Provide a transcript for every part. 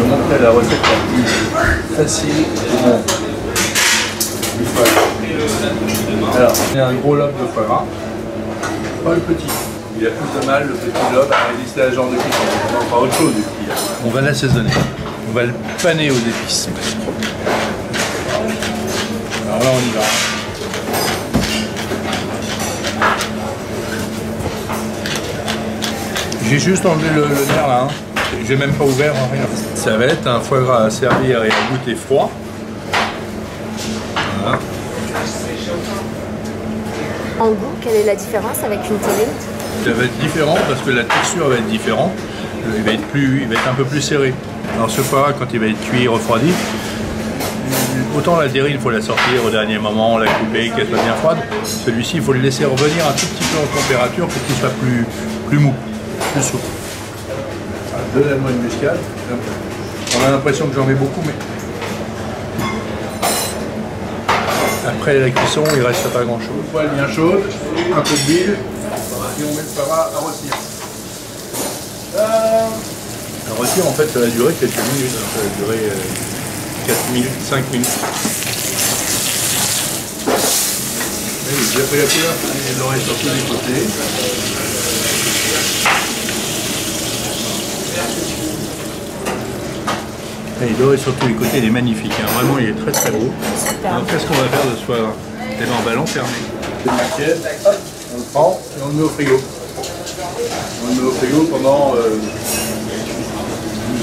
vais montrer la recette la plus facile au monde. Du foie gras. Alors, il y a un gros lobe de foie gras, pas le petit. Il a plus de mal, le petit lobe, à résister à ce genre de cuisson. On va faire autre chose ici. On va l'assaisonner. On va le paner aux épices. Alors là, on y va. J'ai juste enlevé le nerf là. J'ai même pas ouvert, rien. Ça va être un foie gras à servir et à goûter froid. Voilà. En goût, quelle est la différence avec une terrine? Ça va être différent parce que la texture va être différente. Il va être un peu plus serré. Alors ce foie gras, quand il va être cuit et refroidi, autant la terrine, il faut la sortir au dernier moment, la couper, qu'elle soit bien froide. Celui-ci, il faut le laisser revenir un tout petit peu en température pour qu'il soit plus mou, plus souple. De la noix de muscade. On a l'impression que j'en mets beaucoup, mais après la cuisson, il ne reste pas grand-chose. Une poêle bien chaude, un peu d'huile, et on met le foie gras à rôtir. À rôtir, en fait, ça va durer quelques minutes. Ça va durer 4 minutes, 5 minutes. Il est déjà pris la couleur, il l'aurait sur tous les côtés. Il doré sur tous les côtés, il est magnifique, hein. Vraiment il est très très beau. Alors qu'est-ce qu'on va faire de ce foie gras? Eh bien on va l'enfermer. Une maquette, on le prend et on le met au frigo. On le met au frigo pendant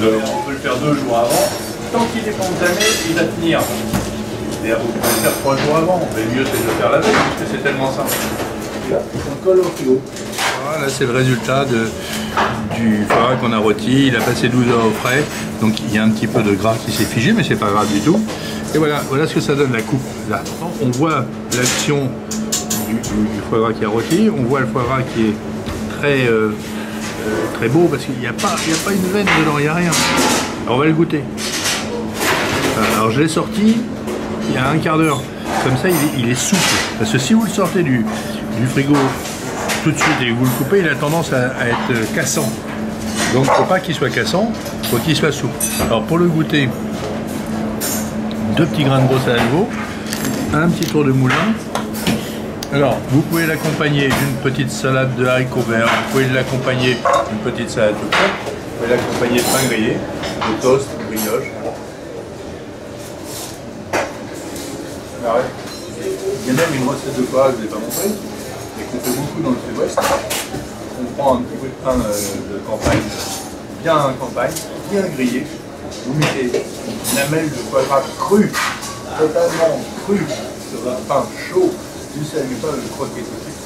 12 heures. On peut le faire 2 jours avant. Tant qu'il est entamé, il va tenir. Et vous pouvez le faire 3 jours avant, mais le mieux c'est de le faire la veille, parce que c'est tellement simple. Et là, on le colle au frigo. Voilà, c'est le résultat du foie gras qu'on a rôti. Il a passé 12 heures au frais, donc il y a un petit peu de gras qui s'est figé, mais c'est pas grave du tout. Et voilà ce que ça donne la coupe. Là, on voit l'action du foie gras qui a rôti. On voit le foie gras qui est très beau parce qu'il n'y a pas une veine dedans, il n'y a rien. Alors on va le goûter. Alors je l'ai sorti il y a un quart d'heure. Comme ça, il est souple. Parce que si vous le sortez du frigo tout de suite et que vous le coupez, il a tendance à être cassant. Donc il ne faut pas qu'il soit cassant, il faut qu'il soit souple. Alors pour le goûter, 2 petits grains de brosse à nouveau, un petit tour de moulin. Alors vous pouvez l'accompagner d'une petite salade de haricots verts, vous pouvez l'accompagner d'une petite salade de crêpes, vous pouvez l'accompagner de pain grillé, de toast, de brioche. Il y a même une recette de foie que je ne vous ai pas montrée, et qu'on fait beaucoup dans le sud-ouest. On prend un petit bout de pain de campagne, bien grillé. Vous mettez une lamelle de foie gras cru, totalement cru, sur un pain chaud. Vous ne savez pas le croquer tout de suite.